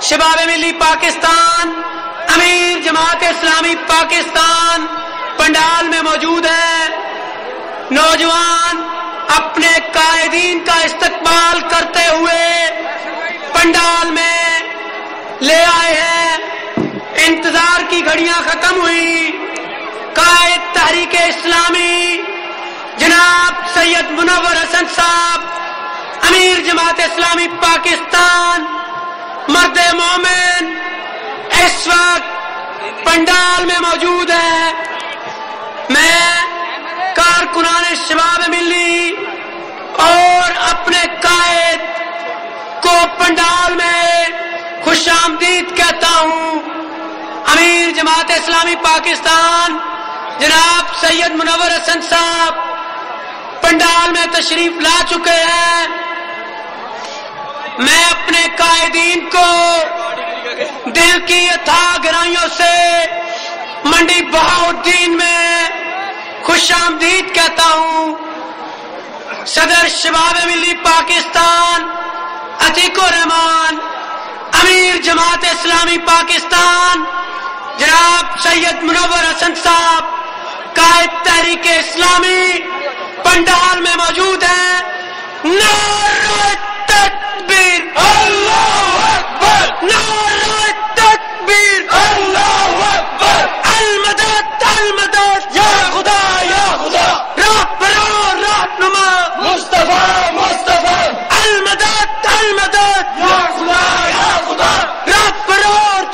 شباب ملی پاکستان، امیر جماعت اسلامی پاکستان پنڈال میں موجود ہے۔ نوجوان اپنے قائدین کا استقبال کرتے ہوئے پنڈال میں لے آئے ہیں۔ انتظار کی گھڑیاں ختم ہوئی۔ قائد تحریک اسلامی جناب سید منور حسن صاحب، امیر جماعت اسلامی پاکستان، مرد مومن، اس وقت پنڈال میں موجود ہے۔ میں کارکنان شباب ملی اور اپنے قائد کو پنڈال میں خوش آمدید کہتا ہوں۔ امیر جماعت اسلامی پاکستان جناب سید منور حسن صاحب پنڈال میں تشریف لا چکے ہیں۔ میں اپنے قائدین کو دل کی اتھاہ گہرائیوں سے منڈی بہاؤالدین میں خوش آمدید کہتا ہوں۔ صدر شباب ملی پاکستان عتیق الرحمان، امیر جماعت اسلامی پاکستان جناب سید منور حسن صاحب، قائد تحریک اسلامی پنڈال میں موجود ہیں۔ نعرہ تکبیر، اللہ اکبر! نعرہ تکبیر، اللہ اکبر! المدد المدد، یا خدا یا خدا! راہبر رہنما مصطفیٰ مصطفیٰ! المدد المدد، یا خدا یا خدا! راہبر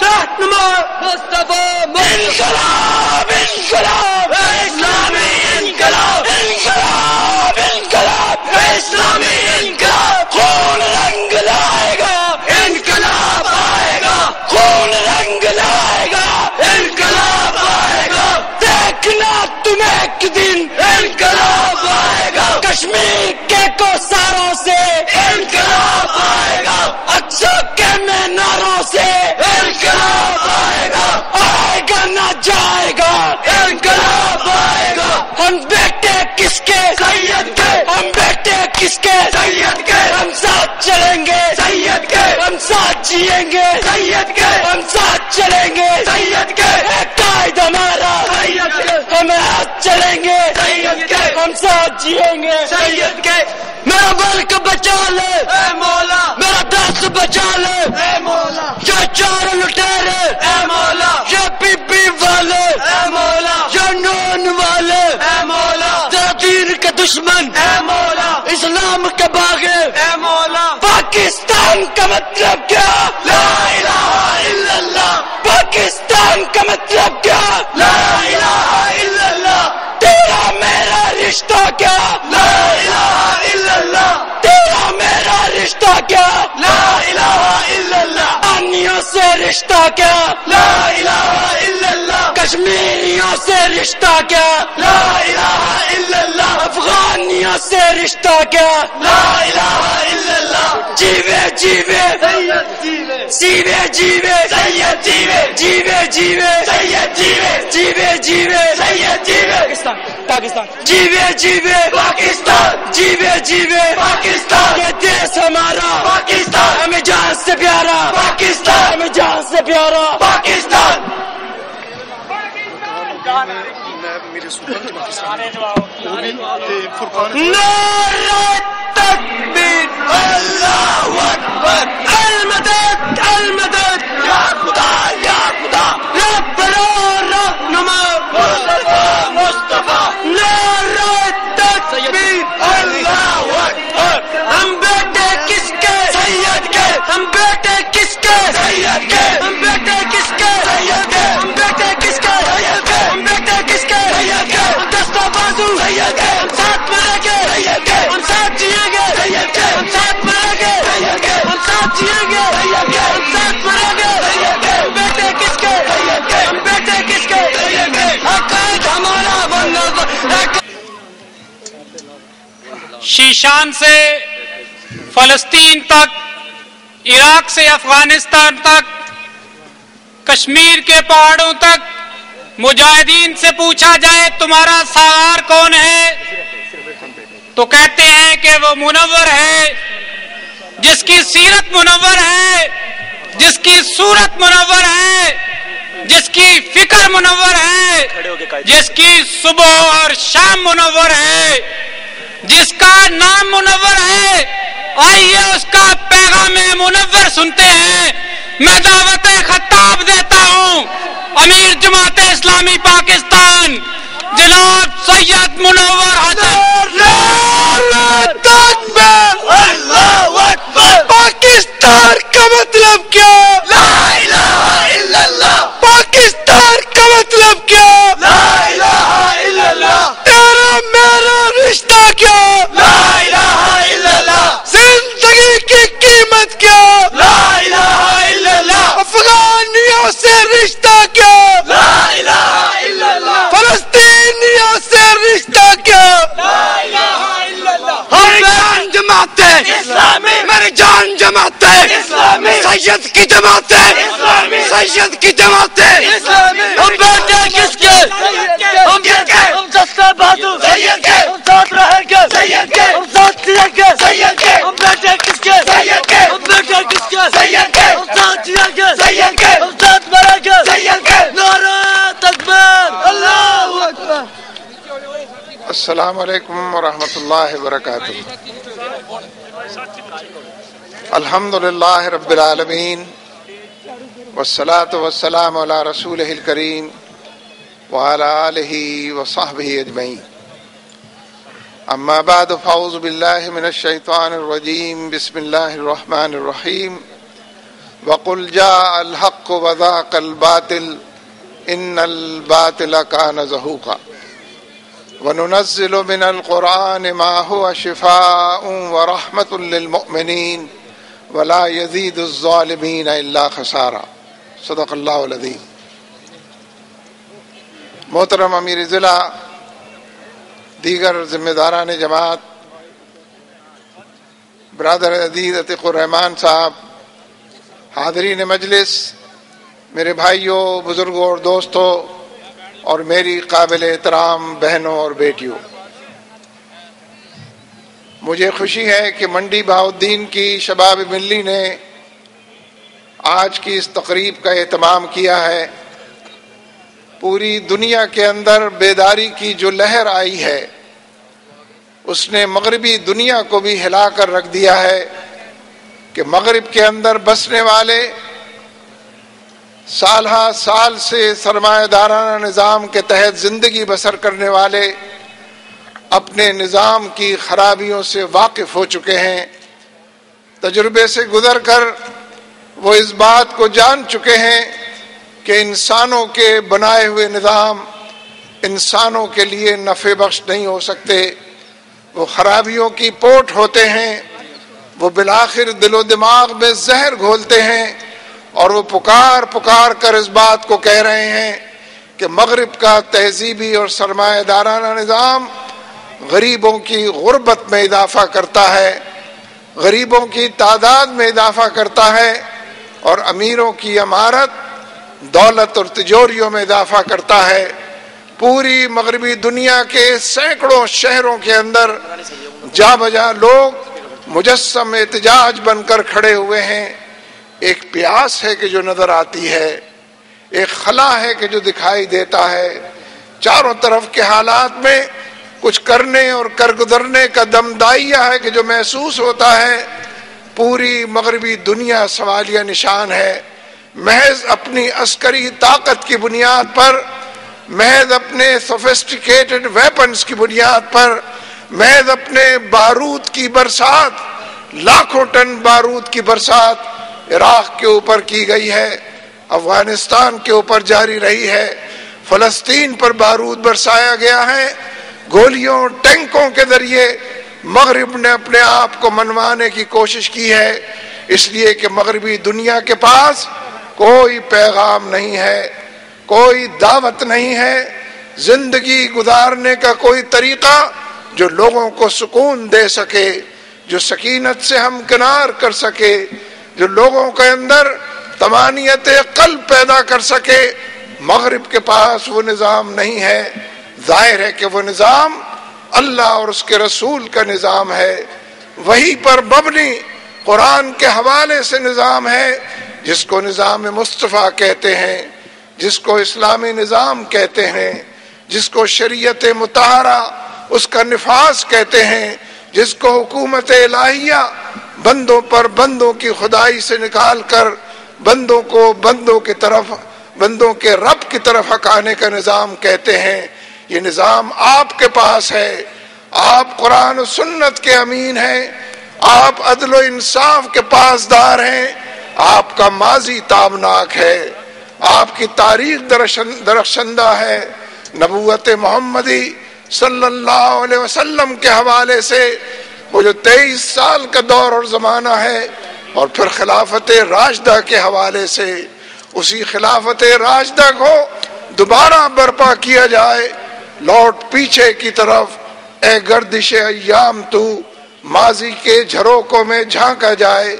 رہنما مصطفیٰ انقلاب انقلاب اسلامی انقلاب انقلاب انقلاب اسلامی انقلاب! خون رنگ لائے گا، انقلاب آئے گا، خون رنگ لائے گا، انقلاب آئے گا! دیکھنا تم ایک دن انقلاب آئے گا، کشمیر کے کوثروں سے انقلاب آئے گا، اقصی کے میناروں سے انقلاب آئے گا، آئے گا نہ جائے گا، انقلاب آئے گا! ہم بیٹے کس کے؟ سید کے! ہم بیٹے کس کے؟ سید کے! ہم ساتھ چلیں گے، سید کے! ہم ساتھ جیئیں گے، سید کے! ہم ساتھ چلیں گے، سید کے! ایک قائد ہمارا، سید کے! ہم ہاتھ چلیں گے، سید کے! ہم ساتھ جیئیں گے، سید کے! میرا ملک بچا لے اے مولا، میرا دس بچا لے اے مولا، یہ چار لٹیرے اے مولا، یہ بی بی والے اے مولا، یہ نون والے اے مولا، تیرا دین کے دشمن اے مولا، اسلام کے باغی اے مولا! پاکستان کا مطلب کیا؟ لا الہ الا اللہ! پاکستان کا مطلب کیا؟ لا الہ الا اللہ! تیرا میرا رشتہ کیا؟ لا الہ الا اللہ! تیرا میرا رشتہ کیا؟ لا الہ الا اللہ! پانیوں سے رشتہ کیا؟ لا الہ الا اللہ! کشمیریوں سے رشتہ کیا؟ لا الہ الا اللہ! افغانیوں سے رشتہ کیا؟ لا الہ الا اللہ! جیوے جیوے سیوے جیوے سید جیوے جیوے جیوے سید جیوے جیوے جیوے سید جیوے پاکستان جیوے جیوے پاکستان جیوے جیوے پاکستان! یہ دیش ہمارا پاکستان، ہمیں جان سے پیارا پاکستان، ہمیں جان سے پیارا پاکستان! نعرہ تکبیر، اللہ اکبر! المدد المدد، یا خدا یا خدا! رہبر رہنما مصطفیٰ مصطفیٰ! نعرہ تکبیر، اللہ اکبر! ہم بیٹے کس کے؟ سید کے! ہم بیٹے کس کے؟ سید کے! ہم بیٹے کس کے؟ سید کے! ہم بیٹے کس کے؟ سید کے! ہم بیٹے کس کے؟ سید کے! ہم دستہ بازو سید کے! ہم ساتھ مریں گے سید کے! ہم ساتھ جیئیں گے سید کے! ہم ساتھ مریں گے سید کے! ہم ساتھ جیئیں گے سید کے! ہم ساتھ مریں گے سید کے! ہم بیٹے کس کے؟ سید کے! ہم بیٹے کس کے؟ سید کے! عقائد ہمارا بندہ شیشان سے فلسطین تک، عراق سے افغانستان تک، کشمیر کے پہاڑوں تک مجاہدین سے پوچھا جائے تمہارا سالار کون ہے تو کہتے ہیں کہ وہ منور ہے، جس کی سیرت منور ہے، جس کی صورت منور ہے، جس کی فکر منور ہے، جس کی صبح اور شام منور ہے، جس کا نام منور ہے، آئیے اس کا پیغام منور سنتے ہیں۔ میں دعوت خطاب دیتا ہوں امیر جماعت اسلامی پاکستان جناب سید منور حسن۔ پاکستان کا مطلب کیا؟ لا الہ الا اللہ۔ پاکستان کا مطلب کیا؟ لا الہ الا اللہ۔ تیرا میرا رشتہ کیا؟ لا الہ الا اللہ۔ زندگی کی قیمت کیا؟ لا الہ الا اللہ۔ افغانیوں سے رشتہ کیا؟ لا الہ الا اللہ۔ فلسطینیوں سے رشتہ کیا؟ لا الہ الا اللہ۔ ہماری جان جماعت ہے اسلامی، میری جان جماعت ہے اسلامی، سید کی جماعت ہے اسلامی، سید کی جماعت ہے اسلامی۔ ہم بیٹے کس کے؟ ہم سستا بہادر سید کے، ہم ساتھ رہیں گے سید کے، ہم ساتھ جئیں گے سید کے، ہم بیٹے کس کے؟ سید کے، ہم بیٹے کس کے؟ سید کے، ہم ساتھ جئیں گے سید کے، ہم ساتھ مریں گے سید کے۔ نعرہ تکبیر، اللہ اکبر۔ السلام علیکم ورحمۃ اللہ وبرکاتہ۔ الحمدللہ رب العالمین والصلاة والسلام علی رسولہ الکریم وعلی آلہ وصحبہ اجمعین۔ اما بعد فاعوذ باللہ من الشیطان الرجیم، بسم اللہ الرحمن الرحیم۔ وقل جاء الحق وذاق الباطل ان الباطل کان زہوقا وَنُنَزِّلُ مِنَ الْقُرْآنِ مَا هُوَ شِفَاءٌ وَرَحْمَةٌ لِّلْمُؤْمِنِينَ وَلَا يَزِيدُ الظَّالِمِينَ إِلَّا خَسَارًا۔ صدق اللہ العظیم۔ محترم امیر ضلع، دیگر ذمہ داران جماعت، برادر عزیز عتیق الرحمان صاحب، حاضرین مجلس، میرے بھائیوں، بزرگوں اور دوستوں، اور میری قابل احترام بہنوں اور بیٹیوں، مجھے خوشی ہے کہ منڈی بہاؤالدین کی شباب ملی نے آج کی اس تقریب کا اہتمام کیا ہے۔ پوری دنیا کے اندر بیداری کی جو لہر آئی ہے، اس نے مغربی دنیا کو بھی ہلا کر رکھ دیا ہے کہ مغرب کے اندر بسنے والے سال ہا سال سے سرمایہ دارانہ نظام کے تحت زندگی بسر کرنے والے اپنے نظام کی خرابیوں سے واقف ہو چکے ہیں۔ تجربے سے گزر کر وہ اس بات کو جان چکے ہیں کہ انسانوں کے بنائے ہوئے نظام انسانوں کے لیے نفع بخش نہیں ہو سکتے، وہ خرابیوں کی پوٹ ہوتے ہیں، وہ بالآخر دل و دماغ میں زہر گھولتے ہیں، اور وہ پکار پکار کر اس بات کو کہہ رہے ہیں کہ مغرب کا تہذیبی اور سرمایہ دارانہ نظام غریبوں کی غربت میں اضافہ کرتا ہے، غریبوں کی تعداد میں اضافہ کرتا ہے، اور امیروں کی عمارت، دولت اور تجوریوں میں اضافہ کرتا ہے۔ پوری مغربی دنیا کے سینکڑوں شہروں کے اندر جا بجا لوگ مجسم احتجاج بن کر کھڑے ہوئے ہیں۔ ایک پیاس ہے کہ جو نظر آتی ہے، ایک خلا ہے کہ جو دکھائی دیتا ہے، چاروں طرف کے حالات میں کچھ کرنے اور کر گزرنے کا دم دائیہ ہے کہ جو محسوس ہوتا ہے۔ پوری مغربی دنیا سوالیہ نشان ہے، محض اپنی عسکری طاقت کی بنیاد پر، محض اپنے سوفسٹیکیٹڈ ویپنز کی بنیاد پر، محض اپنے بارود کی برسات، لاکھوں ٹن بارود کی برسات عراق کے اوپر کی گئی ہے، افغانستان کے اوپر جاری رہی ہے، فلسطین پر بارود برسایا گیا ہے، گولیوں ٹینکوں کے ذریعے مغرب نے اپنے آپ کو منوانے کی کوشش کی ہے، اس لیے کہ مغربی دنیا کے پاس کوئی پیغام نہیں ہے، کوئی دعوت نہیں ہے، زندگی گزارنے کا کوئی طریقہ جو لوگوں کو سکون دے سکے، جو سکینت سے ہمکنار کر سکے، جو لوگوں کے اندر طمانینت قلب پیدا کر سکے۔ مغرب کے پاس وہ نظام نہیں ہے۔ ظاہر ہے کہ وہ نظام اللہ اور اس کے رسول کا نظام ہے، وہی پر مبنی قرآن کے حوالے سے نظام ہے، جس کو نظام مصطفیٰ کہتے ہیں، جس کو اسلامی نظام کہتے ہیں، جس کو شریعت مطہرہ اس کا نفاذ کہتے ہیں، جس کو حکومت الہیہ بندوں پر بندوں کی خدائی سے نکال کر بندوں کو بندوں کے رب کی طرف ہکانے کا نظام کہتے ہیں، یہ نظام آپ کے پاس ہے۔ آپ قرآن و سنت کے امین ہیں، آپ عدل و انصاف کے پاسدار ہیں، آپ کا ماضی تابناک ہے، آپ کی تاریخ درخشندہ ہے۔ نبوت محمدی صلی اللہ علیہ وسلم کے حوالے سے وہ جو 23 سال کا دور اور زمانہ ہے، اور پھر خلافت راشدہ کے حوالے سے اسی خلافت راشدہ کو دوبارہ برپا کیا جائے۔ لوٹ پیچھے کی طرف اے گردش ایام تو، ماضی کے جھروکوں میں جھانکا جائے،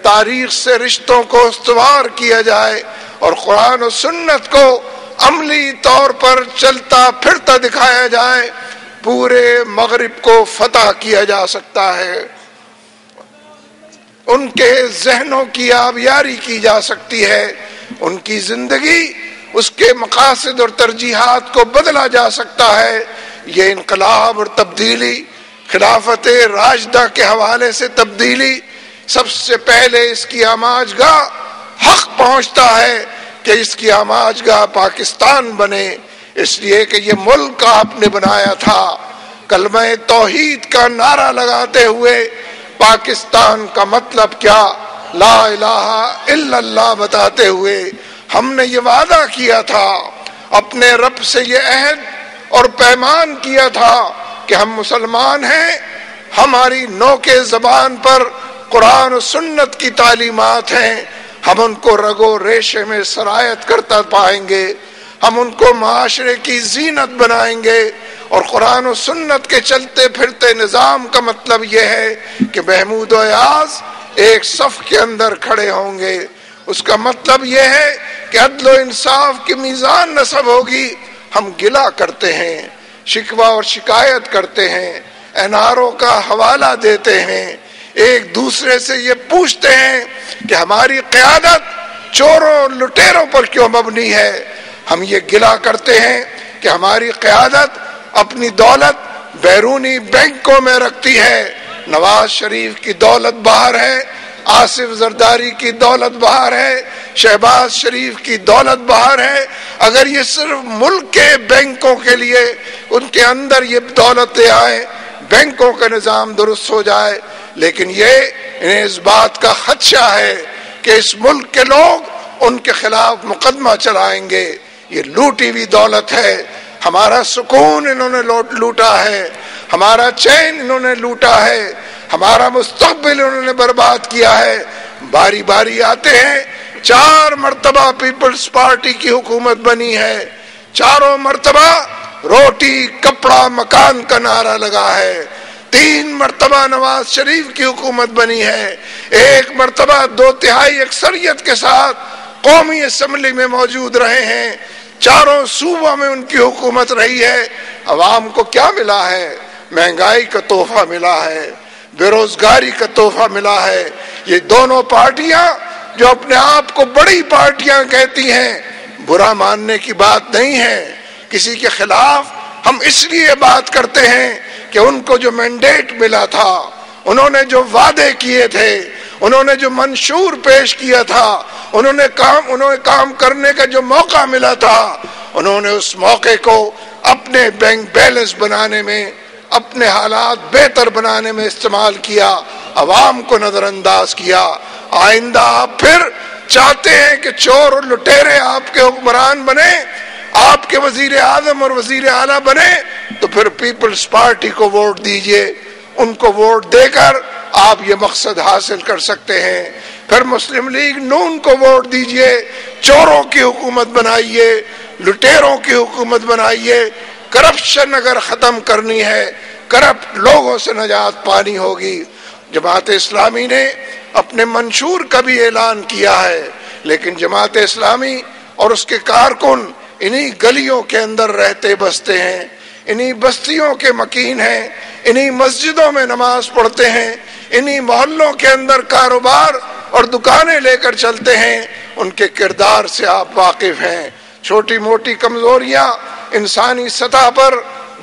تاریخ سے رشتوں کو استوار کیا جائے، اور قرآن و سنت کو عملی طور پر چلتا پھرتا دکھایا جائے، پورے مغرب کو فتح کیا جا سکتا ہے، ان کے ذہنوں کی آبیاری کی جا سکتی ہے، ان کی زندگی اس کے مقاصد اور ترجیحات کو بدلا جا سکتا ہے۔ یہ انقلاب اور تبدیلی، خلافت راشدہ کے حوالے سے تبدیلی، سب سے پہلے اس کی آماج گاہ حق پہنچتا ہے کہ اس کی آماج گاہ پاکستان بنے، اس لیے کہ یہ ملک آپ نے بنایا تھا کلمہ توحید کا نعرہ لگاتے ہوئے۔ پاکستان کا مطلب کیا؟ لا الہ الا اللہ بتاتے ہوئے ہم نے یہ وعدہ کیا تھا، اپنے رب سے یہ عہد اور پیمان کیا تھا کہ ہم مسلمان ہیں، ہماری نوک زبان پر قرآن و سنت کی تعلیمات ہیں، ہم ان کو رگو ریشے میں سرایت کرتا پائیں گے، ہم ان کو معاشرے کی زینت بنائیں گے۔ اور قرآن و سنت کے چلتے پھرتے نظام کا مطلب یہ ہے کہ محمود و ایاز ایک صف کے اندر کھڑے ہوں گے، اس کا مطلب یہ ہے کہ عدل و انصاف کی میزان نصب ہوگی۔ ہم گلہ کرتے ہیں، شکوہ اور شکایت کرتے ہیں، اناروں کا حوالہ دیتے ہیں، ایک دوسرے سے یہ پوچھتے ہیں کہ ہماری قیادت چوروں لٹیروں پر کیوں مبنی ہے۔ ہم یہ گلہ کرتے ہیں کہ ہماری قیادت اپنی دولت بیرونی بینکوں میں رکھتی ہے، نواز شریف کی دولت باہر ہے، آصف زرداری کی دولت باہر ہے، شہباز شریف کی دولت باہر ہے۔ اگر یہ صرف ملک کے بینکوں کے لیے ان کے اندر یہ دولتیں آئیں، بینکوں کا نظام درست ہو جائے، لیکن یہ انہیں اس بات کا خدشہ ہے کہ اس ملک کے لوگ ان کے خلاف مقدمہ چلائیں گے۔ یہ لوٹی ہوئی دولت ہے، ہمارا سکون انہوں نے لوٹا ہے، ہمارا چین انہوں نے لوٹا ہے، ہمارا مستقبل انہوں نے برباد کیا ہے۔ باری باری آتے ہیں، 4 مرتبہ پیپلز پارٹی کی حکومت بنی ہے، چاروں مرتبہ روٹی کپڑا مکان کا نعرہ لگا ہے، 3 مرتبہ نواز شریف کی حکومت بنی ہے، 1 مرتبہ 2/3 اکثریت کے ساتھ قومی اسمبلی میں موجود رہے ہیں، چاروں صوبوں میں ان کی حکومت رہی ہے۔ عوام کو کیا ملا ہے؟ مہنگائی کا تحفہ ملا ہے، بے روزگاری کا تحفہ ملا ہے۔ یہ دونوں پارٹیاں جو اپنے آپ کو بڑی پارٹیاں کہتی ہیں، برا ماننے کی بات نہیں ہے، کسی کے خلاف ہم اس لیے بات کرتے ہیں کہ ان کو جو مینڈیٹ ملا تھا، انہوں نے جو وعدے کیے تھے، انہوں نے جو منشور پیش کیا تھا، انہوں نے کام کرنے کا جو موقع ملا تھا، انہوں نے اس موقع کو اپنے بینک بیلنس بنانے میں، اپنے حالات بہتر بنانے میں استعمال کیا، عوام کو نظر انداز کیا۔ آئندہ آپ پھر چاہتے ہیں کہ چور اور لٹیرے آپ کے حکمران بنے، آپ کے وزیر اعظم اور وزیر اعلیٰ بنے، تو پھر پیپلز پارٹی کو ووٹ دیجئے، ان کو ووٹ دے کر آپ یہ مقصد حاصل کر سکتے ہیں۔ پھر مسلم لیگ نون کو ووٹ دیجئے، چوروں کی حکومت بنائیے، لٹیروں کی حکومت بنائیے۔ کرپشن اگر ختم کرنی ہے، کرپٹ لوگوں سے نجات پانی ہوگی۔ جماعت اسلامی نے اپنے منشور کا بھی اعلان کیا ہے، لیکن جماعت اسلامی اور اس کے کارکن انہی گلیوں کے اندر رہتے بستے ہیں، انہی بستیوں کے مکین ہیں، انہی مسجدوں میں نماز پڑھتے ہیں، انہی محلوں کے اندر کاروبار اور دکانیں لے کر چلتے ہیں، ان کے کردار سے آپ واقف ہیں۔ چھوٹی موٹی کمزوریاں انسانی سطح پر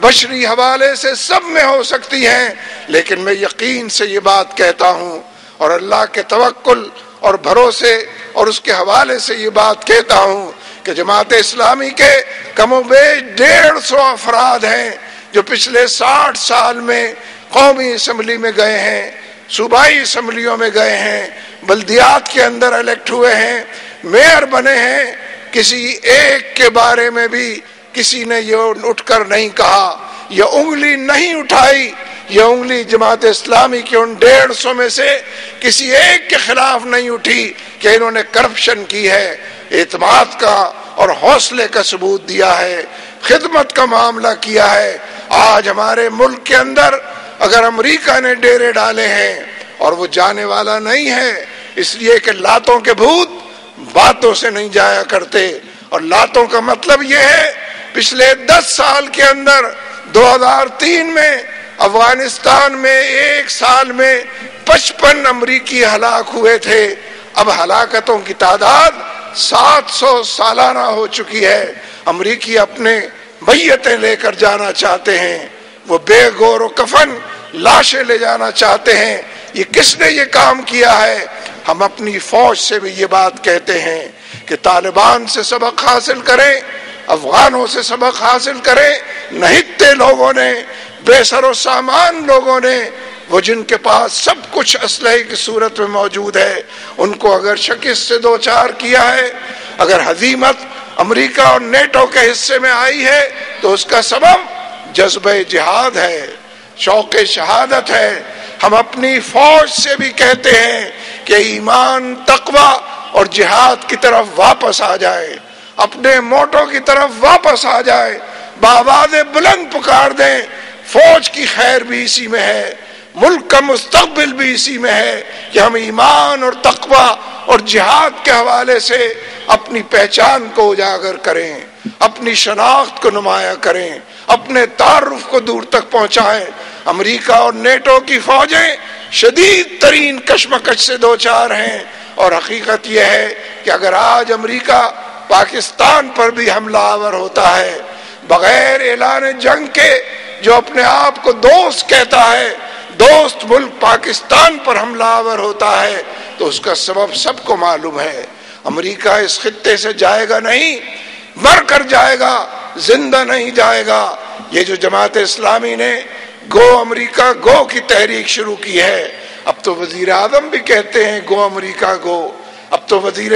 بشری حوالے سے سب میں ہو سکتی ہیں، لیکن میں یقین سے یہ بات کہتا ہوں اور اللہ کے توکل اور بھروسے اور اس کے حوالے سے یہ بات کہتا ہوں کہ جماعت اسلامی کے کم و بیش 150 افراد ہیں جو پچھلے 60 سال میں قومی اسمبلی میں گئے ہیں، صوبائی اسمبلیوں میں گئے ہیں، بلدیات کے اندر الیکٹ ہوئے ہیں، میئر بنے ہیں۔ کسی ایک کے بارے میں بھی کسی نے یہ اٹھ کر نہیں کہا، یہ انگلی نہیں اٹھائی، یہ انگلی جماعت اسلامی کے ان 150 میں سے کسی ایک کے خلاف نہیں اٹھی کہ انہوں نے کرپشن کی ہے۔ اعتماد کا اور حوصلے کا ثبوت دیا ہے، خدمت کا معاملہ کیا ہے۔ آج ہمارے ملک کے اندر اگر امریکہ نے ڈیرے ڈالے ہیں اور وہ جانے والا نہیں ہے، اس لیے کہ لاتوں کے بھوت باتوں سے نہیں جایا کرتے، اور لاتوں کا مطلب یہ ہے پچھلے 10 سال کے اندر 2003 میں افغانستان میں ایک سال میں 55 امریکی ہلاک ہوئے تھے، اب ہلاکتوں کی تعداد 700 سالانہ ہو چکی ہے۔ امریکی اپنے میتیں لے کر جانا چاہتے ہیں، وہ بے گور و کفن لاشیں لے جانا چاہتے ہیں۔ یہ کس نے یہ کام کیا ہے؟ ہم اپنی فوج سے بھی یہ بات کہتے ہیں کہ طالبان سے سبق حاصل کریں، افغانوں سے سبق حاصل کریں۔ نہتے لوگوں نے، بے سر و سامان لوگوں نے، وہ جن کے پاس سب کچھ اسلحے کی صورت میں موجود ہے، ان کو اگر شکست سے دوچار کیا ہے، اگر ہزیمت امریکہ اور نیٹو کے حصے میں آئی ہے تو اس کا سبب جذبہ جہاد ہے، شوق شہادت ہے۔ ہم اپنی فوج سے بھی کہتے ہیں کہ ایمان، تقوی اور جہاد کی طرف واپس آ جائے، اپنے موٹو کی طرف واپس آ جائے، بآواز بلند پکار دیں فوج کی خیر بھی اسی میں ہے، ملک کا مستقبل بھی اسی میں ہے کہ ہم ایمان اور تقوی اور جہاد کے حوالے سے اپنی پہچان کو اجاگر کریں، اپنی شناخت کو نمایاں کریں، اپنے تعارف کو دور تک پہنچائیں۔ امریکہ اور نیٹو کی فوجیں شدید ترین کشمکش سے دوچار ہیں، اور حقیقت یہ ہے کہ اگر آج امریکہ پاکستان پر بھی حملہ آور ہوتا ہے بغیر اعلان جنگ کے، جو اپنے آپ کو دوست کہتا ہے، دوست ملک پاکستان پر حملہ آور ہوتا ہے، تو اس کا سبب سب کو معلوم ہے۔ امریکہ اس خطے سے جائے گا نہیں، مر کر جائے گا، زندہ نہیں جائے گا۔ یہ جو جماعت اسلامی نے گو امریکہ گو کی تحریک شروع کی ہے، اب تو وزیر اعظم بھی کہتے ہیں گو امریکہ گو، اب تو وزیر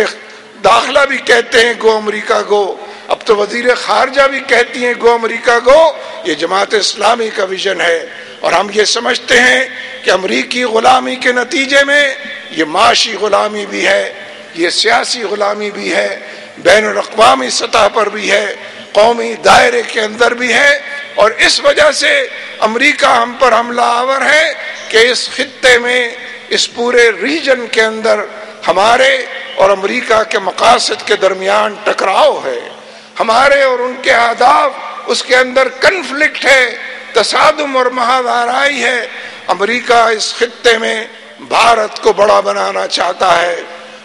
داخلہ بھی کہتے ہیں گو امریکہ گو، اب تو وزیر خارجہ بھی کہتی ہیں گو امریکہ گو۔ یہ جماعت اسلامی کا ویژن ہے، اور ہم یہ سمجھتے ہیں کہ امریکی غلامی کے نتیجے میں یہ معاشی غلامی بھی ہے، یہ سیاسی غلامی بھی ہے، بین الاقوامی سطح پر بھی ہے، قومی دائرے کے اندر بھی ہے، اور اس وجہ سے امریکہ ہم پر حملہ آور ہے کہ اس خطے میں، اس پورے ریجن کے اندر ہمارے اور امریکہ کے مقاصد کے درمیان ٹکراؤ ہے، ہمارے اور ان کے اہداف اس کے اندر کنفلکٹ ہے، تصادم اور مہاورائی ہے۔ امریکہ اس خطے میں بھارت کو بڑا بنانا چاہتا ہے،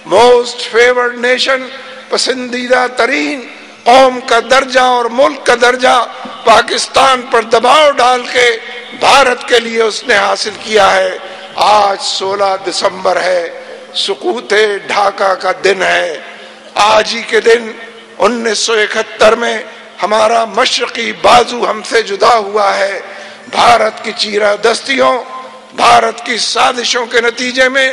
موسٹ فیورڈ نیشن، پسندیدہ ترین قوم کا درجہ اور ملک کا درجہ پاکستان پر دباؤ ڈال کے بھارت کے لیے اس نے حاصل کیا ہے۔ آج 16 دسمبر ہے، سقوط ڈھاکہ کا دن ہے۔ آج ہی کے دن 1971 میں ہمارا مشرقی بازو ہم سے جدا ہوا ہے۔ بھارت کی چیرہ دستیوں، بھارت کی سازشوں کے نتیجے میں،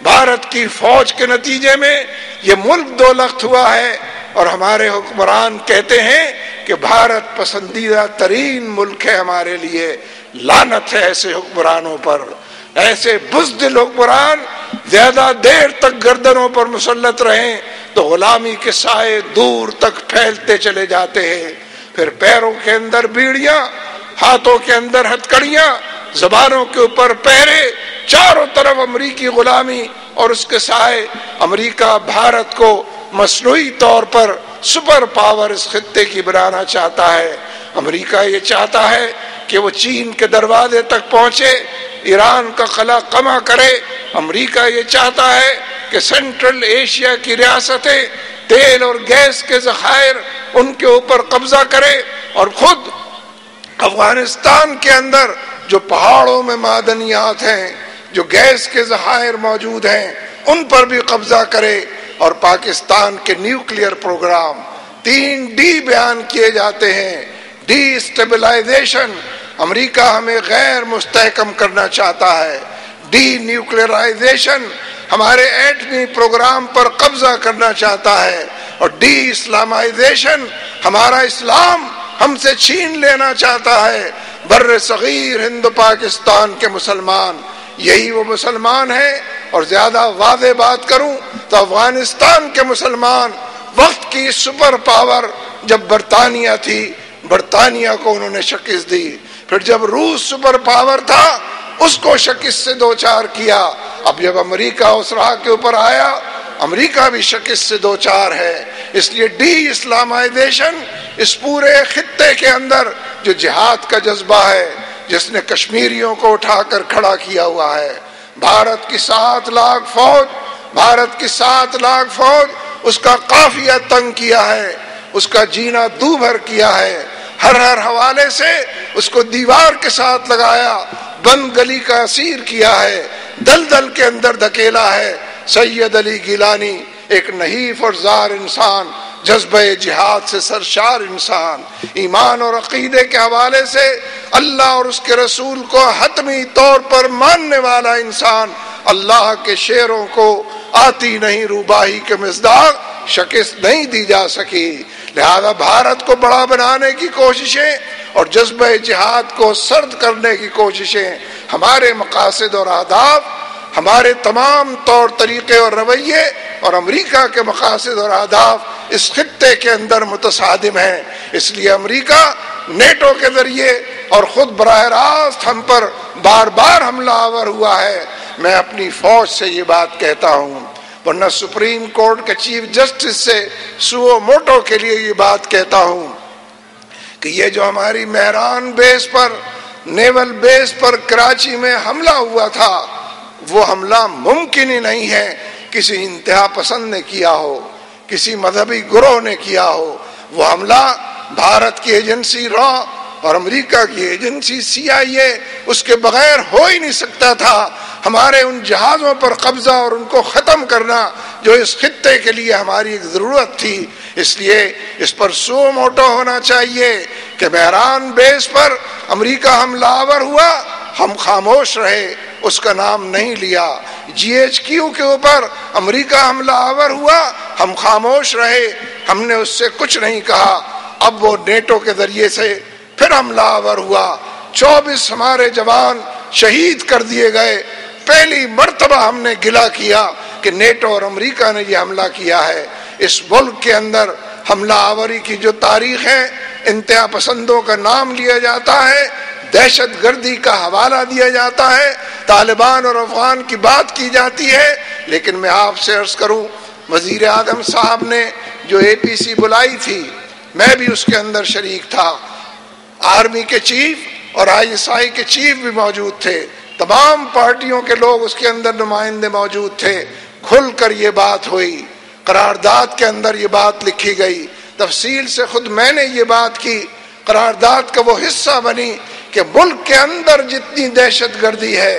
بھارت کی فوج کے نتیجے میں یہ ملک دو لخت ہوا ہے، اور ہمارے حکمران کہتے ہیں کہ بھارت پسندیدہ ترین ملک ہے ہمارے لیے۔ لعنت ہے ایسے حکمرانوں پر، ایسے بزدل حکمران زیادہ دیر تک گردنوں پر مسلط رہیں تو غلامی کے سائے دور تک پھیلتے چلے جاتے ہیں، پھر پیروں کے اندر بیڑیاں، ہاتھوں کے اندر ہتھکڑیاں، زبانوں کے اوپر پہرے، چاروں طرف امریکی غلامی اور اس کے سائے۔ امریکہ بھارت کو مصنوعی طور پر سپر پاور اس خطے کی بنانا چاہتا ہے۔ امریکہ یہ چاہتا ہے کہ وہ چین کے دروازے تک پہنچے، ایران کا قلع قمع کرے۔ امریکہ یہ چاہتا ہے کہ سینٹرل ایشیا کی ریاستیں تیل اور گیس کے ذخائر ان کے اوپر قبضہ کرے اور خود افغانستان کے اندر جو پہاڑوں میں معدنیات ہیں، جو گیس کے ذخائر موجود ہیں، ان پر بھی قبضہ کرے، اور پاکستان کے نیوکلیئر پروگرام 3D بیان کیے جاتے ہیں۔ ڈی اسٹیبلائزیشن، امریکہ ہمیں غیر مستحکم کرنا چاہتا ہے۔ ڈی نیوکلیئرائزیشن، ہمارے ایٹمی پروگرام پر قبضہ کرنا چاہتا ہے، اور ڈی اسلامائزیشن، ہمارا اسلام ہم سے چھین لینا چاہتا ہے۔ بر صغیر ہند پاکستان کے مسلمان یہی وہ مسلمان ہیں، اور زیادہ واضح بات کروں تو افغانستان کے مسلمان وقت کی سپر پاور جب برطانیہ تھی، برطانیہ کو انہوں نے شکست دی، پھر جب روس سپر پاور تھا اس کو شکست سے دوچار کیا، اب جب امریکہ اس راہ کے اوپر آیا امریکہ بھی شکست سے دوچار ہے۔ اس لیے ڈی اسلامائزیشن اس پورے خطے کے اندر جو جہاد کا جذبہ ہے، جس نے کشمیریوں کو اٹھا کر کھڑا کیا ہوا ہے، بھارت کی 7 لاکھ فوج، بھارت کی 7 لاکھ فوج، اس کا قافیہ تنگ کیا ہے، اس کا جینا دوبھر کیا ہے، ہر حوالے سے اس کو دیوار کے ساتھ لگایا، بند گلی کا اسیر کیا ہے، دلدل کے اندر دھکیلا ہے۔ سید علی گیلانی ایک نحیف اور زار انسان، جذبہ جہاد سے سرشار انسان، ایمان اور عقیدے کے حوالے سے اللہ اور اس کے رسول کو حتمی طور پر ماننے والا انسان، اللہ کے شعروں کو آتی نہیں روباہی کے مصداق شکست نہیں دی جا سکی۔ لہذا بھارت کو بڑا بنانے کی کوششیں اور جذبہ جہاد کو سرد کرنے کی کوششیں، ہمارے مقاصد اور اہداف، ہمارے تمام طور طریقے اور رویے اور امریکہ کے مقاصد اور اہداف اس خطے کے اندر متصادم ہیں۔ اس لیے امریکہ نیٹو کے ذریعے اور خود براہ راست ہم پر بار بار حملہ آور ہوا ہے۔ میں اپنی فوج سے یہ بات کہتا ہوں، ورنہ سپریم کورٹ کے چیف جسٹس سے سو موٹو کے لیے یہ بات کہتا ہوں کہ یہ جو ہماری مہران بیس پر، نیول بیس پر کراچی میں حملہ ہوا تھا، وہ حملہ ممکن ہی نہیں ہے کسی انتہا پسند نے کیا ہو، کسی مذہبی گروہ نے کیا ہو۔ وہ حملہ بھارت کی ایجنسی را اور امریکہ کی ایجنسی CIA اس کے بغیر ہو ہی نہیں سکتا تھا۔ ہمارے ان جہازوں پر قبضہ اور ان کو ختم کرنا جو اس خطے کے لیے ہماری ایک ضرورت تھی، اس لیے اس پر سو موٹو ہونا چاہیے کہ مہران بیس پر امریکہ حملہ آور ہوا، ہم خاموش رہے، اس کا نام نہیں لیا۔ GHQ کے اوپر امریکہ حملہ آور ہوا، ہم خاموش رہے، ہم نے اس سے کچھ نہیں کہا۔ اب وہ نیٹو کے ذریعے سے پھر حملہ آور ہوا، 24 ہمارے جوان شہید کر دیے گئے۔ پہلی مرتبہ ہم نے گلہ کیا کہ نیٹو اور امریکہ نے یہ حملہ کیا ہے۔ اس ملک کے اندر حملہ آوری کی جو تاریخ ہے، انتہا پسندوں کا نام لیا جاتا ہے، دہشت گردی کا حوالہ دیا جاتا ہے، طالبان اور افغان کی بات کی جاتی ہے، لیکن میں آپ سے عرض کروں، وزیر اعظم صاحب نے جو APC بلائی تھی، میں بھی اس کے اندر شریک تھا، آرمی کے چیف اور ISI کے چیف بھی موجود تھے، تمام پارٹیوں کے لوگ اس کے اندر نمائندے موجود تھے۔ کھل کر یہ بات ہوئی، قرارداد کے اندر یہ بات لکھی گئی، تفصیل سے خود میں نے یہ بات کی، قرارداد کا وہ حصہ بنی کہ ملک کے اندر جتنی دہشت گردی ہے،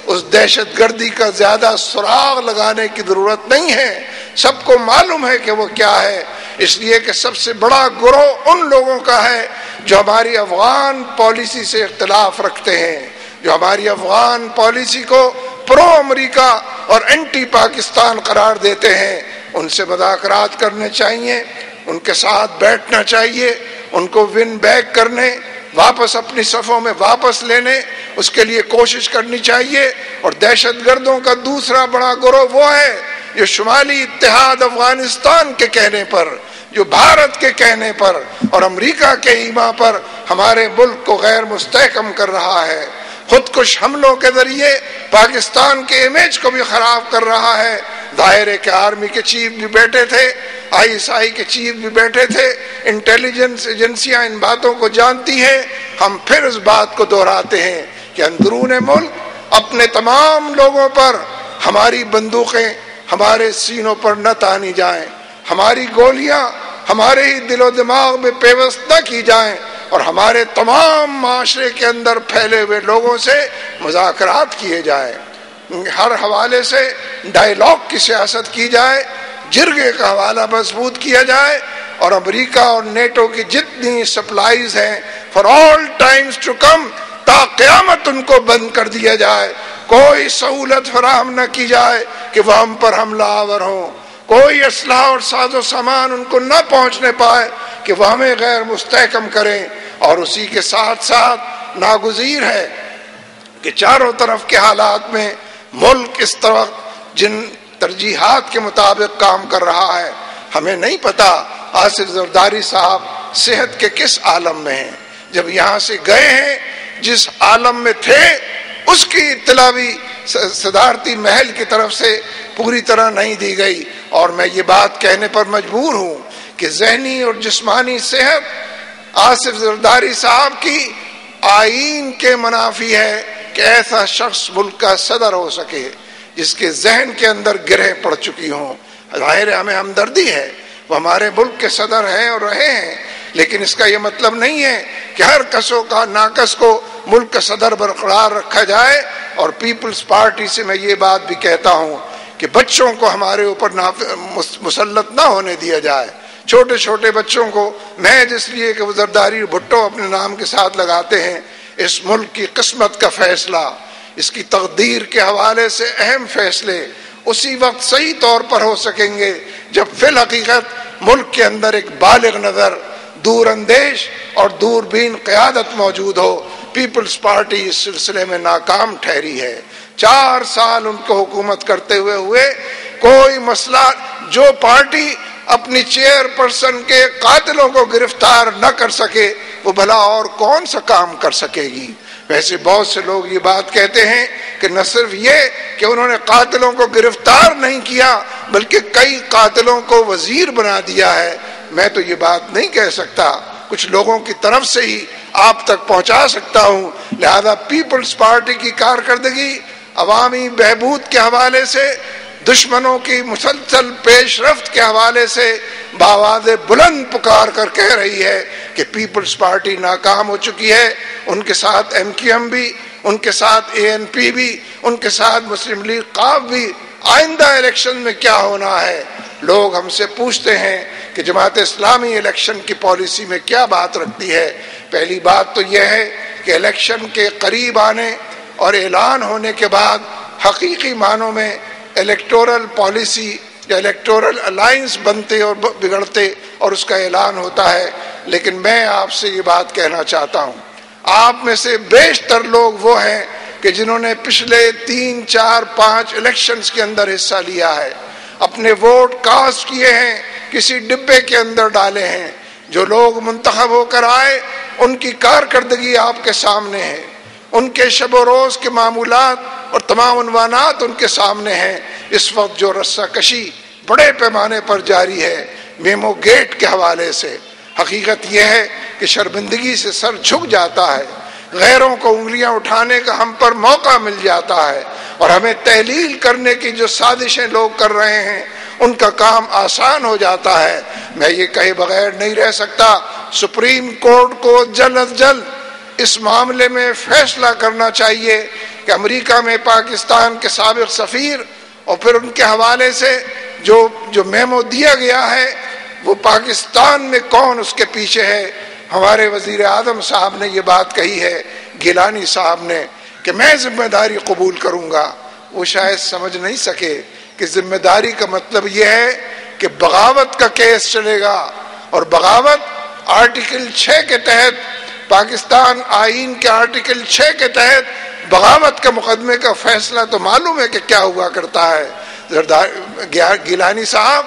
اس دہشت گردی کا زیادہ سراغ لگانے کی ضرورت نہیں ہے، سب کو معلوم ہے کہ وہ کیا ہے۔ اس لیے کہ سب سے بڑا گروہ ان لوگوں کا ہے جو ہماری افغان پالیسی سے اختلاف رکھتے ہیں، جو ہماری افغان پالیسی کو پرو امریکہ اور اینٹی پاکستان قرار دیتے ہیں۔ ان سے مذاکرات کرنے چاہیے، ان کے ساتھ بیٹھنا چاہیے، ان کو ون بیک کرنے، واپس اپنی صفوں میں واپس لینے، اس کے لیے کوشش کرنی چاہیے۔ اور دہشت گردوں کا دوسرا بڑا گروہ وہ ہے جو شمالی اتحاد افغانستان کے کہنے پر، جو بھارت کے کہنے پر اور امریکہ کے ایما پر ہمارے ملک کو غیر مستحکم کر رہا ہے، خود کش حملوں کے ذریعے پاکستان کے امیج کو بھی خراب کر رہا ہے۔ ظاہر ہے کہ آرمی کے چیف بھی بیٹھے تھے، ISI کے چیف بھی بیٹھے تھے، انٹیلیجنس ایجنسیاں ان باتوں کو جانتی ہیں۔ ہم پھر اس بات کو دہراتے ہیں کہ اندرون ملک اپنے تمام لوگوں پر ہماری بندوقیں، ہمارے سینوں پر نہ تانی جائیں، ہماری گولیاں ہمارے ہی دل و دماغ میں پیوست نہ کی جائیں، اور ہمارے تمام معاشرے کے اندر پھیلے ہوئے لوگوں سے مذاکرات کیے جائیں، ہر حوالے سے ڈائیلاگ کی سیاست کی جائے، جرگے کا حوالہ مضبوط کیا جائے، اور امریکہ اور نیٹو کی جتنی سپلائیز ہیں for all times to come, تا قیامت ان کو بند کر دیا جائے، کوئی سہولت فراہم نہ کی جائے کہ وہ ہم پر حملہ آور ہوں، کوئی اسلحہ اور ساز و سامان ان کو نہ پہنچنے پائے کہ وہ ہمیں غیر مستحکم کریں۔ اور اسی کے ساتھ ساتھ ناگزیر ہے کہ چاروں طرف کے حالات میں ملک اس طرح جن ترجیحات کے مطابق کام کر رہا ہے، ہمیں نہیں پتا آصف زرداری صاحب صحت کے کس عالم میں ہیں، جب یہاں سے گئے ہیں جس عالم میں تھے اس کی اطلاع بھی صدارتی محل کی طرف سے پوری طرح نہیں دی گئی، اور میں یہ بات کہنے پر مجبور ہوں کہ ذہنی اور جسمانی صحت آصف زرداری صاحب کی آئین کے منافی ہے کہ ایسا شخص ملک کا صدر ہو سکے جس کے ذہن کے اندر گرہیں پڑ چکی ہوں۔ ظاہر ہے ہمیں ہمدردی ہے، وہ ہمارے ملک کے صدر ہیں اور رہے ہیں، لیکن اس کا یہ مطلب نہیں ہے کہ ہر کسوں کا ناقص کو ملک کا صدر برقرار رکھا جائے۔ اور پیپلز پارٹی سے میں یہ بات بھی کہتا ہوں کہ بچوں کو ہمارے اوپر مسلط نہ ہونے دیا جائے، چھوٹے چھوٹے بچوں کو محض اس لیے کہ وہ زرداری بھٹو اپنے نام کے ساتھ لگاتے ہیں۔ اس ملک کی قسمت کا فیصلہ، اس کی تقدیر کے حوالے سے اہم فیصلے اسی وقت صحیح طور پر ہو سکیں گے جب فی الحقیقت ملک کے اندر ایک بالغ نظر، دور اندیش اور دوربین قیادت موجود ہو۔ پیپلز پارٹی اس سلسلے میں ناکام ٹھہری ہے، 4 سال ان کو حکومت کرتے ہوئے کوئی مسئلہ، جو پارٹی اپنی چیئر پرسن کے قاتلوں کو گرفتار نہ کر سکے وہ بھلا اور کون سا کام کر سکے گی۔ ویسے بہت سے لوگ یہ بات کہتے ہیں کہ نہ صرف یہ کہ انہوں نے قاتلوں کو گرفتار نہیں کیا بلکہ کئی قاتلوں کو وزیر بنا دیا ہے۔ میں تو یہ بات نہیں کہہ سکتا، کچھ لوگوں کی طرف سے ہی آپ تک پہنچا سکتا ہوں۔ لہذا پیپلز پارٹی کی کارکردگی عوامی بہبود کے حوالے سے، دشمنوں کی مسلسل پیش رفت کے حوالے سے بآواز بلند پکار کر کہہ رہی ہے کہ پیپلز پارٹی ناکام ہو چکی ہے۔ ان کے ساتھ ایم کیو ایم بھی، ان کے ساتھ اے این پی بھی، ان کے ساتھ مسلم لیگ قاف بھی۔ آئندہ الیکشن میں کیا ہونا ہے؟ لوگ ہم سے پوچھتے ہیں کہ جماعت اسلامی الیکشن کی پالیسی میں کیا بات رکھتی ہے۔ پہلی بات تو یہ ہے کہ الیکشن کے قریب آنے اور اعلان ہونے کے بعد حقیقی معنوں میں الیکٹورل پالیسی یا الیکٹورل الائنس بنتے اور بگڑتے اور اس کا اعلان ہوتا ہے۔ لیکن میں آپ سے یہ بات کہنا چاہتا ہوں، آپ میں سے بیشتر لوگ وہ ہیں کہ جنہوں نے پچھلے 3، 4، 5 الیکشنز کے اندر حصہ لیا ہے، اپنے ووٹ کاسٹ کیے ہیں، کسی ڈبے کے اندر ڈالے ہیں۔ جو لوگ منتخب ہو کر آئے ان کی کارکردگی آپ کے سامنے ہے، ان کے شب و روز کے معمولات اور تمام عنوانات ان کے سامنے ہیں۔ اس وقت جو رسہ کشی بڑے پیمانے پر جاری ہے میمو گیٹ کے حوالے سے، حقیقت یہ ہے کہ شرمندگی سے سر جھک جاتا ہے، غیروں کو انگلیاں اٹھانے کا ہم پر موقع مل جاتا ہے، اور ہمیں تحلیل کرنے کی جو سازشیں لوگ کر رہے ہیں ان کا کام آسان ہو جاتا ہے۔ میں یہ کہے بغیر نہیں رہ سکتا، سپریم کورٹ کو جلد از جلد اس معاملے میں فیصلہ کرنا چاہیے کہ امریکہ میں پاکستان کے سابق سفیر اور پھر ان کے حوالے سے جو میمو دیا گیا ہے وہ پاکستان میں کون اس کے پیچھے ہے۔ ہمارے وزیر اعظم صاحب نے یہ بات کہی ہے، گیلانی صاحب نے، کہ میں ذمہ داری قبول کروں گا۔ وہ شاید سمجھ نہیں سکے کہ ذمہ داری کا مطلب یہ ہے کہ بغاوت کا کیس چلے گا، اور بغاوت آرٹیکل 6 کے تحت، پاکستان آئین کے آرٹیکل 6 کے تحت بغاوت کا مقدمے کا فیصلہ تو معلوم ہے کہ کیا ہوا کرتا ہے۔ گیلانی صاحب،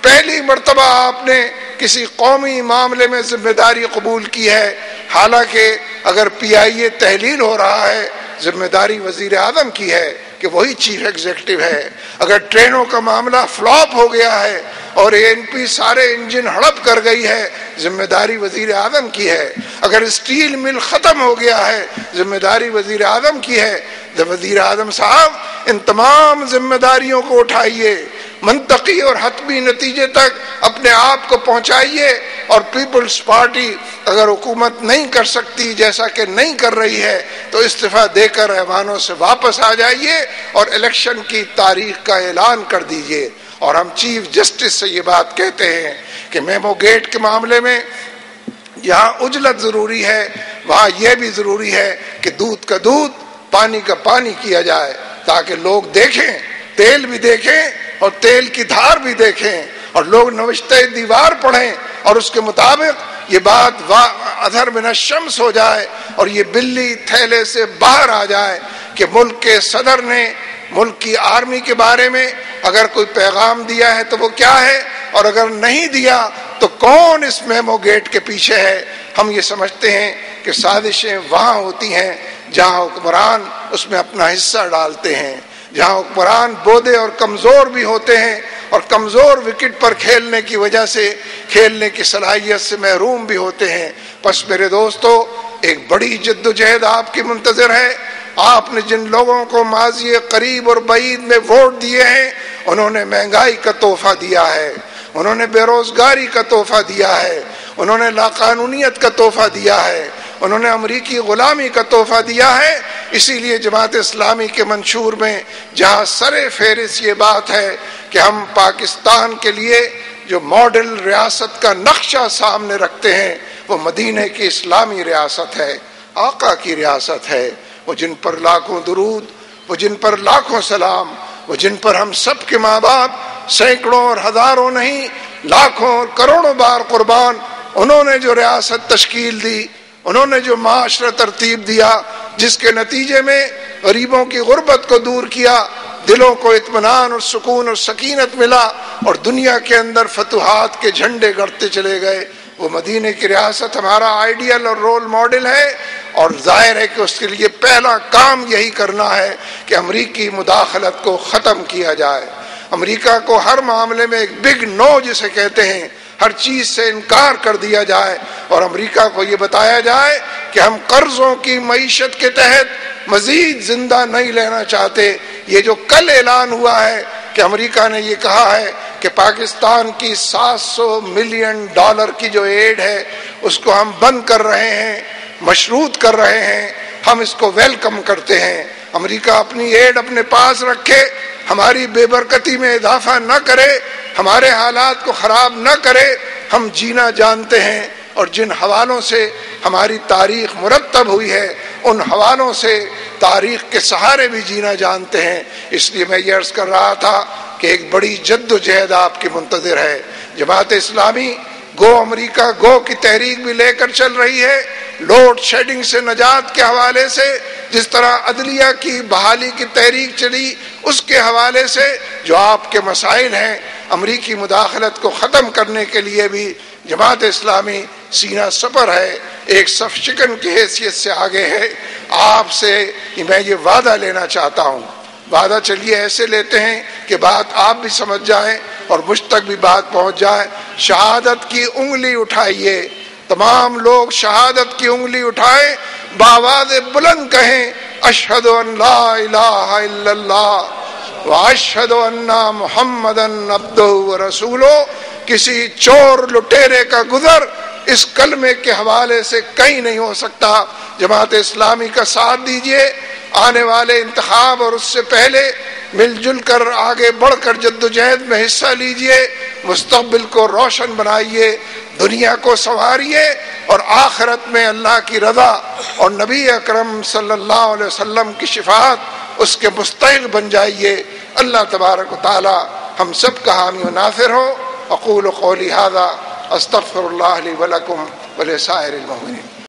پہلی مرتبہ آپ نے کسی قومی معاملے میں ذمہ داری قبول کی ہے، حالانکہ اگر پی آئی اے تحلیل ہو رہا ہے ذمہ داری وزیر اعظم کی ہے کہ وہی چیف ایگزیکٹو ہے۔ اگر ٹرینوں کا معاملہ فلاپ ہو گیا ہے اور اے این پی سارے انجن ہڑپ کر گئی ہے، ذمہ داری وزیر اعظم کی ہے۔ اگر اسٹیل مل ختم ہو گیا ہے، ذمہ داری وزیر اعظم کی ہے۔ وزیر اعظم صاحب، ان تمام ذمہ داریوں کو اٹھائیے، منطقی اور حتمی نتیجے تک اپنے آپ کو پہنچائیے، اور پیپلز پارٹی اگر حکومت نہیں کر سکتی جیسا کہ نہیں کر رہی ہے تو استعفیٰ دے کر ایوانوں سے واپس آ جائیے اور الیکشن کی تاریخ کا اعلان کر دیجیے۔ اور ہم چیف جسٹس سے یہ بات کہتے ہیں کہ میمو گیٹ کے معاملے میں یہاں عجلت ضروری ہے، وہاں یہ بھی ضروری ہے کہ دودھ کا دودھ پانی کا پانی کیا جائے، تاکہ لوگ دیکھیں، تیل بھی دیکھیں اور تیل کی دھار بھی دیکھیں، اور لوگ نوشتہ دیوار پڑھیں اور اس کے مطابق یہ بات اظہر من الشمس ہو جائے اور یہ بلی تھیلے سے باہر آ جائے کہ ملک کے صدر نے ملک کی آرمی کے بارے میں اگر کوئی پیغام دیا ہے تو وہ کیا ہے، اور اگر نہیں دیا تو کون اس میمو گیٹ کے پیچھے ہے۔ ہم یہ سمجھتے ہیں کہ سازشیں وہاں ہوتی ہیں جہاں حکمران اس میں اپنا حصہ ڈالتے ہیں، جہاں حکمران بودے اور کمزور بھی ہوتے ہیں اور کمزور وکٹ پر کھیلنے کی وجہ سے کھیلنے کی صلاحیت سے محروم بھی ہوتے ہیں۔ پس میرے دوستو، ایک بڑی جدوجہد آپ کی منتظر ہے۔ آپ نے جن لوگوں کو ماضی قریب اور بعید میں ووٹ دیے ہیں، انہوں نے مہنگائی کا تحفہ دیا ہے، انہوں نے بے روزگاری کا تحفہ دیا ہے، انہوں نے لاقانونیت کا تحفہ دیا ہے، انہوں نے امریکی غلامی کا تحفہ دیا ہے۔ اسی لیے جماعت اسلامی کے منشور میں جہاں سر فہرست یہ بات ہے کہ ہم پاکستان کے لیے جو ماڈل ریاست کا نقشہ سامنے رکھتے ہیں وہ مدینہ کی اسلامی ریاست ہے، آقا کی ریاست ہے، وہ جن پر لاکھوں درود، وہ جن پر لاکھوں سلام، وہ جن پر ہم سب کے ماں باپ سینکڑوں اور ہزاروں نہیں لاکھوں اور کروڑوں بار قربان، انہوں نے جو ریاست تشکیل دی، انہوں نے جو معاشرہ ترتیب دیا، جس کے نتیجے میں غریبوں کی غربت کو دور کیا، دلوں کو اطمینان اور سکون اور سکینت ملا، اور دنیا کے اندر فتوحات کے جھنڈے گڑتے چلے گئے، وہ مدینہ کی ریاست ہمارا آئیڈیل اور رول ماڈل ہے۔ اور ظاہر ہے کہ اس کے لیے پہلا کام یہی کرنا ہے کہ امریکی مداخلت کو ختم کیا جائے، امریکہ کو ہر معاملے میں ایک بگ نو جسے کہتے ہیں، ہر چیز سے انکار کر دیا جائے، اور امریکہ کو یہ بتایا جائے کہ ہم قرضوں کی معیشت کے تحت مزید زندہ نہیں لینا چاہتے۔ یہ جو کل اعلان ہوا ہے کہ امریکہ نے یہ کہا ہے کہ پاکستان کی $700 ملین کی جو ایڈ ہے اس کو ہم بند کر رہے ہیں، مشروط کر رہے ہیں، ہم اس کو ویلکم کرتے ہیں۔ امریکہ اپنی ایڈ اپنے پاس رکھے، ہماری بے برکتی میں اضافہ نہ کرے، ہمارے حالات کو خراب نہ کرے۔ ہم جینا جانتے ہیں، اور جن حوالوں سے ہماری تاریخ مرتب ہوئی ہے ان حوالوں سے تاریخ کے سہارے بھی جینا جانتے ہیں۔ اس لیے میں یہ عرض کر رہا تھا کہ ایک بڑی جد و جہد آپ کی منتظر ہے۔ جماعت اسلامی گو امریکہ گو کی تحریک بھی لے کر چل رہی ہے، لوڈ شیڈنگ سے نجات کے حوالے سے، جس طرح عدلیہ کی بحالی کی تحریک چلی اس کے حوالے سے جو آپ کے مسائل ہیں، امریکی مداخلت کو ختم کرنے کے لیے بھی جماعت اسلامی سینہ سپر ہے، ایک صف شکن کی حیثیت سے آگے ہے۔ آپ سے میں یہ وعدہ لینا چاہتا ہوں، وعدہ چلیے ایسے لیتے ہیں کہ بات آپ بھی سمجھ جائیں اور مجھ تک بھی بات پہنچ جائے۔ شہادت کی انگلی اٹھائیے، تمام لوگ شہادت کی انگلی اٹھائیں، بآواز بلند کہیں اشہد ان لا الہ الا اللہ واشہد ان محمدن عبدہ ورسولہ۔ کسی چور لٹیرے کا گزر اس کلمے کے حوالے سے کہیں نہیں ہو سکتا۔ جماعت اسلامی کا ساتھ دیجیے، آنے والے انتخاب اور اس سے پہلے مل جل کر آگے بڑھ کر جدوجہد میں حصہ لیجیے، مستقبل کو روشن بنائیے، دنیا کو سنواریے، اور آخرت میں اللہ کی رضا اور نبی اکرم صلی اللہ علیہ وسلم کی شفاعت اس کے مستحق بن جائیے۔ اللہ تبارک و تعالی ہم سب کا حامی و ناصر ہو۔ اقول قولی ھذا استغفر اللہ لی ولکم ولسائر المؤمنین۔